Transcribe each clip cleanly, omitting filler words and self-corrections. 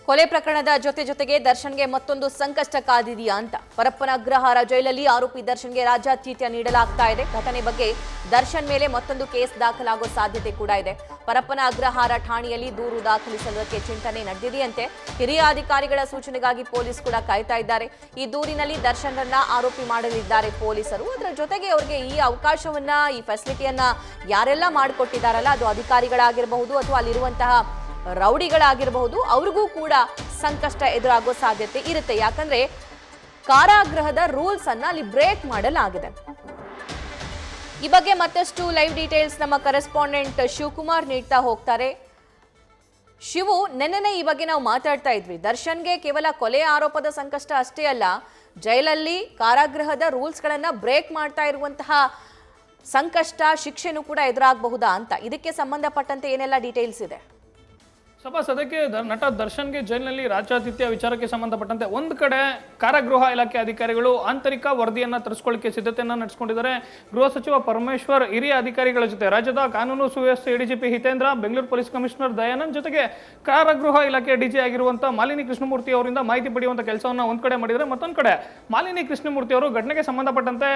ಕೊಲೆ ಪ್ರಕರಣದ ಜೊತೆಗೆ ದರ್ಶನ್ಗೆ ಮತ್ತೊಂದು ಸಂಕಷ್ಟ ಕಾದಿದೆಯಾ ಅಂತ ಪರಪ್ಪನ ಅಗ್ರಹಾರ ಜೈಲಲ್ಲಿ ಆರೋಪಿ ದರ್ಶನ್ಗೆ ರಾಜಾತೀತ್ಯ ನೀಡಲಾಗ್ತಾ ಇದೆ. ಘಟನೆ ಬಗ್ಗೆ ದರ್ಶನ್ ಮೇಲೆ ಮತ್ತೊಂದು ಕೇಸ್ ದಾಖಲಾಗೋ ಸಾಧ್ಯತೆ ಕೂಡ ಇದೆ. ಪರಪ್ಪನ ಅಗ್ರಹಾರ ಠಾಣೆಯಲ್ಲಿ ದೂರು ದಾಖಲಿಸಲು ಚಿಂತನೆ ನಡೆದಿದೆಯಂತೆ. ಹಿರಿಯ ಅಧಿಕಾರಿಗಳ ಸೂಚನೆಗಾಗಿ ಪೊಲೀಸ್ ಕೂಡ ಕಾಯ್ತಾ ಇದ್ದಾರೆ. ಈ ದೂರಿನಲ್ಲಿ ದರ್ಶನ್ರನ್ನ ಆರೋಪಿ ಮಾಡಲಿದ್ದಾರೆ ಪೊಲೀಸರು. ಅದರ ಜೊತೆಗೆ ಅವರಿಗೆ ಈ ಅವಕಾಶವನ್ನ, ಈ ಫೆಸಿಲಿಟಿಯನ್ನ ಯಾರೆಲ್ಲ ಮಾಡಿಕೊಟ್ಟಿದ್ದಾರಲ್ಲ, ಅದು ಅಧಿಕಾರಿಗಳಾಗಿರಬಹುದು ಅಥವಾ ಅಲ್ಲಿರುವಂತಹ ರೌಡಿಗಳಾಗಿರಬಹುದು, ಅವ್ರಿಗೂ ಕೂಡ ಸಂಕಷ್ಟ ಎದುರಾಗೋ ಸಾಧ್ಯತೆ ಇರುತ್ತೆ. ಯಾಕಂದ್ರೆ ಕಾರಾಗೃಹದ ರೂಲ್ಸ್ ಅನ್ನ ಅಲ್ಲಿ ಬ್ರೇಕ್ ಮಾಡಲಾಗಿದೆ. ಈ ಬಗ್ಗೆ ಮತ್ತಷ್ಟು ಲೈವ್ ಡೀಟೇಲ್ಸ್ ನಮ್ಮ ಕರೆಸ್ಪಾಂಡೆಂಟ್ ಶಿವಕುಮಾರ್ ನೀಡ್ತಾ ಹೋಗ್ತಾರೆ. ಶಿವು, ನೆನ್ನೆ ಈ ಬಗ್ಗೆ ನಾವು ಮಾತಾಡ್ತಾ ಇದ್ವಿ. ದರ್ಶನ್ಗೆ ಕೇವಲ ಕೊಲೆ ಆರೋಪದ ಸಂಕಷ್ಟ ಅಷ್ಟೇ ಅಲ್ಲ, ಜೈಲಲ್ಲಿ ಕಾರಾಗೃಹದ ರೂಲ್ಸ್ ಗಳನ್ನ ಬ್ರೇಕ್ ಮಾಡ್ತಾ ಇರುವಂತಹ ಸಂಕಷ್ಟ, ಶಿಕ್ಷೆನೂ ಕೂಡ ಎದುರಾಗಬಹುದಾ ಅಂತ. ಇದಕ್ಕೆ ಸಂಬಂಧಪಟ್ಟಂತೆ ಏನೆಲ್ಲ ಡೀಟೇಲ್ಸ್ ಇದೆ? ಸದ್ಯಕ್ಕೆ ನಟ ದರ್ಶನ್ಗೆ ಜೈಲಿನಲ್ಲಿ ರಾಜಾತಿಥ್ಯ ವಿಚಾರಕ್ಕೆ ಸಂಬಂಧಪಟ್ಟಂತೆ ಒಂದು ಕಡೆ ಕಾರಾಗೃಹ ಇಲಾಖೆ ಅಧಿಕಾರಿಗಳು ಆಂತರಿಕ ವರದಿಯನ್ನ ತರಿಸಿಕೊಳ್ಳಕ್ಕೆ ಸಿದ್ಧತೆಯನ್ನ ನಡೆಸಿಕೊಂಡಿದ್ದಾರೆ. ಗೃಹ ಸಚಿವ ಪರಮೇಶ್ವರ್ ಹಿರಿಯ ಅಧಿಕಾರಿಗಳ ಜೊತೆ ರಾಜ್ಯದ ಕಾನೂನು ಸುವ್ಯವಸ್ಥೆ ADGP Hitendra, Bengaluru police commissioner Dayanand ಜೊತೆಗೆ ಕಾರಾಗೃಹ ಇಲಾಖೆ ಡಿಜಿ ಆಗಿರುವಂತಹ ಮಾಲಿನಿ ಕೃಷ್ಣಮೂರ್ತಿ ಅವರಿಂದ ಮಾಹಿತಿ ಪಡೆಯುವಂತ ಕೆಲಸವನ್ನ ಒಂದ್ ಕಡೆ ಮಾಡಿದರೆ, ಮತ್ತೊಂದು ಕಡೆ ಮಾಲಿನಿ ಕೃಷ್ಣಮೂರ್ತಿ ಅವರು ಘಟನೆಗೆ ಸಂಬಂಧಪಟ್ಟಂತೆ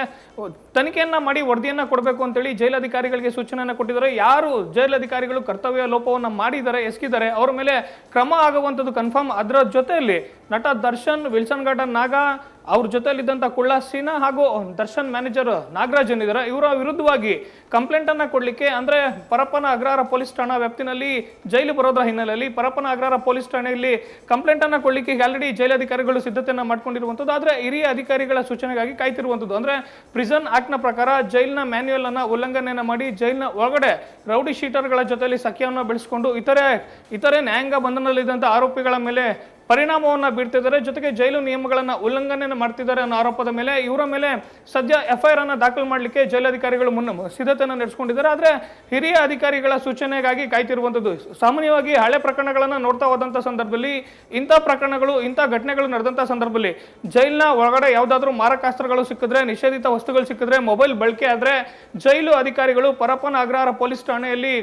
ತನಿಖೆಯನ್ನ ಮಾಡಿ ವರದಿಯನ್ನ ಕೊಡಬೇಕು ಅಂತೇಳಿ ಜೈಲಧಿಕಾರಿಗಳಿಗೆ ಸೂಚನೆಯನ್ನ ಕೊಟ್ಟಿದ್ದಾರೆ. ಯಾರು ಜೈಲಧಿಕಾರಿಗಳು ಕರ್ತವ್ಯ ಲೋಪವನ್ನ ಮಾಡಿದ್ದಾರೆ, ಎಸಗಿದ್ದಾರೆ, ಅವರ ಮೇಲೆ ಕ್ರಮ ಆಗುವಂಥದ್ದು ಕನ್ಫರ್ಮ್. ಅದರ ಜೊತೆಯಲ್ಲಿ ನಟ ದರ್ಶನ್, ವಿಲ್ಸನ್ ಗಾರ್ಡನ್ ನಾಗ, ಅವ್ರ ಜೊತೆಯಲ್ಲಿದ್ದಂಥ ಕುಳ್ಳ ಸೀನಾ ಹಾಗೂ ದರ್ಶನ್ ಮ್ಯಾನೇಜರ್ ನಾಗರಾಜ್ ಏನಿದ್ದಾರೆ, ಇವರ ವಿರುದ್ಧವಾಗಿ ಕಂಪ್ಲೇಂಟ್ ಅನ್ನ ಕೊಡ್ಲಿಕ್ಕೆ, ಅಂದ್ರೆ ಪರಪ್ಪನ ಅಗ್ರಹಾರ ಪೊಲೀಸ್ ಠಾಣಾ ವ್ಯಾಪ್ತಿನಲ್ಲಿ ಜೈಲು ಬರೋದ್ರ ಹಿನ್ನೆಲೆಯಲ್ಲಿ ಪರಪ್ಪನ ಅಗ್ರಹಾರ ಪೊಲೀಸ್ ಠಾಣೆಯಲ್ಲಿ ಕಂಪ್ಲೇಂಟ್ ಅನ್ನ ಕೊಡ್ಲಿಕ್ಕೆ ಆಲ್ರೆಡಿ ಜೈಲಧಿಕಾರಿಗಳು ಸಿದ್ಧತೆಯನ್ನ ಮಾಡ್ಕೊಂಡಿರುವಂಥದ್ದು. ಆದ್ರೆ ಹಿರಿಯ ಅಧಿಕಾರಿಗಳ ಸೂಚನೆಗಾಗಿ ಕಾಯ್ತಿರುವಂಥದ್ದು. ಅಂದ್ರೆ ಪ್ರಿಸನ್ ಆಕ್ಟ್ ನ ಪ್ರಕಾರ ಜೈಲಿನ ಮ್ಯಾನ್ಯುಯಲ್ ಅನ್ನ ಉಲ್ಲಂಘನೆಯನ್ನ ಮಾಡಿ ಜೈಲಿನ ಒಳಗಡೆ ರೌಡಿ ಶೀಟರ್ಗಳ ಜೊತೆಯಲ್ಲಿ ಸಖ್ಯವನ್ನು ಬೆಳೆಸಿಕೊಂಡು ಇತರೆ ನ್ಯಾಯಾಂಗ ಬಂಧನದಲ್ಲಿದ್ದಂಥ ಆರೋಪಿಗಳ ಮೇಲೆ ಪರಿಣಾಮವನ್ನು ಬೀರ್ತಿದ್ದಾರೆ. ಜೊತೆಗೆ ಜೈಲು ನಿಯಮಗಳನ್ನ ಉಲ್ಲಂಘನೆ ಮಾಡ್ತಿದ್ದಾರೆ ಅನ್ನೋ ಆರೋಪದ ಮೇಲೆ ಇವರ ಮೇಲೆ ಸದ್ಯ ಎಫ್ಐಆರ್ ಅನ್ನ ದಾಖಲು ಮಾಡಲಿಕ್ಕೆ ಜೈಲಧಿಕಾರಿಗಳು ಸಿದ್ಧತೆಯನ್ನು ನಡೆಸಿಕೊಂಡಿದ್ದಾರೆ. ಆದ್ರೆ ಹಿರಿಯ ಅಧಿಕಾರಿಗಳ ಸೂಚನೆಗಾಗಿ ಕಾಯ್ತಿರುವಂಥದ್ದು. ಸಾಮಾನ್ಯವಾಗಿ ಹಳೆ ಪ್ರಕರಣಗಳನ್ನ ನೋಡ್ತಾ ಹೋದಂತ ಸಂದರ್ಭದಲ್ಲಿ, ಇಂಥ ಪ್ರಕರಣಗಳು, ಇಂಥ ಘಟನೆಗಳು ನಡೆದಂತ ಸಂದರ್ಭದಲ್ಲಿ ಜೈಲಿನ ಒಳಗಡೆ ಯಾವ್ದಾದ್ರು ಮಾರಕಾಸ್ತ್ರಗಳು ಸಿಕ್ಕಿದ್ರೆ, ನಿಷೇಧಿತ ವಸ್ತುಗಳು ಸಿಕ್ಕಿದ್ರೆ, ಮೊಬೈಲ್ ಬಳಕೆ ಆದ್ರೆ ಜೈಲು ಅಧಿಕಾರಿಗಳು ಪರಪ್ಪನ ಅಗ್ರಹಾರ ಪೊಲೀಸ್ ಠಾಣೆಯಲ್ಲಿ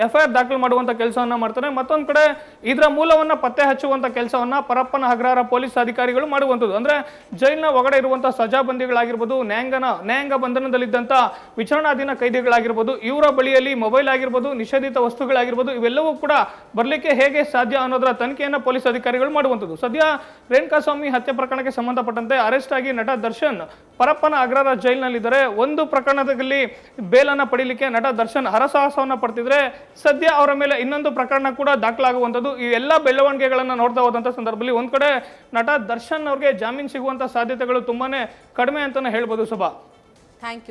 ಎಫ್ಐಆರ್ ದಾಖಲು ಮಾಡುವಂತ ಕೆಲಸವನ್ನ ಮಾಡ್ತಾರೆ. ಮತ್ತೊಂದು ಕಡೆ ಇದರ ಮೂಲವನ್ನ ಪತ್ತೆ ಹಚ್ಚುವಂತ ಕೆಲಸವನ್ನ ಪರಪ್ಪನ ಅಗ್ರಹಾರ ಪೊಲೀಸ್ ಅಧಿಕಾರಿಗಳು ಮಾಡುವಂಥದ್ದು. ಅಂದ್ರೆ ಜೈಲಿನ ಒಳಗಡೆ ಇರುವಂತಹ ಸಜಾಬಂದಿಗಳಾಗಿರ್ಬೋದು, ನ್ಯಾಯಾಂಗ ಬಂಧನದಲ್ಲಿದ್ದಂಥ ವಿಚಾರಣಾಧೀನ ಕೈದಿಗಳಾಗಿರ್ಬೋದು, ಇವರ ಬಳಿಯಲ್ಲಿ ಮೊಬೈಲ್ ಆಗಿರ್ಬೋದು, ನಿಷೇಧಿತ ವಸ್ತುಗಳಾಗಿರ್ಬೋದು, ಇವೆಲ್ಲವೂ ಕೂಡ ಬರಲಿಕ್ಕೆ ಹೇಗೆ ಸಾಧ್ಯ ಅನ್ನೋದರ ತನಿಖೆಯನ್ನು ಪೊಲೀಸ್ ಅಧಿಕಾರಿಗಳು ಮಾಡುವಂಥದ್ದು. ಸದ್ಯ ರೇಣುಕಾಸ್ವಾಮಿ ಹತ್ಯೆ ಪ್ರಕರಣಕ್ಕೆ ಸಂಬಂಧಪಟ್ಟಂತೆ ಅರೆಸ್ಟ್ ಆಗಿ ನಟ ದರ್ಶನ್ ಪರಪ್ಪನ ಅಗ್ರಹಾರ ಜೈಲಿನಲ್ಲಿದ್ದಾರೆ. ಒಂದು ಪ್ರಕರಣದಲ್ಲಿ ಬೇಲನ್ನ ಪಡೀಲಿಕ್ಕೆ ನಟ ದರ್ಶನ್ ಹರಸಾಹಸವನ್ನ ಪಡ್ತಿದ್ರೆ, ಸದ್ಯ ಅವರ ಮೇಲೆ ಇನ್ನೊಂದು ಪ್ರಕರಣ ಕೂಡ ದಾಖಲಾಗುವಂಥದ್ದು. ಈ ಎಲ್ಲ ಬೆಳವಣಿಗೆಗಳನ್ನ ನೋಡ್ತಾ ಹೋದಂತ ಸಂದರ್ಭದಲ್ಲಿ ಒಂದ್ ಕಡೆ ನಟ ದರ್ಶನ್ ಅವ್ರಿಗೆ ಜಾಮೀನು ಸಿಗುವಂತ ಸಾಧ್ಯತೆಗಳು ತುಂಬಾನೇ ಕಡಿಮೆ ಅಂತಾನೆ ಹೇಳ್ಬೋದು. ಸಭಾ, ಥ್ಯಾಂಕ್ ಯು.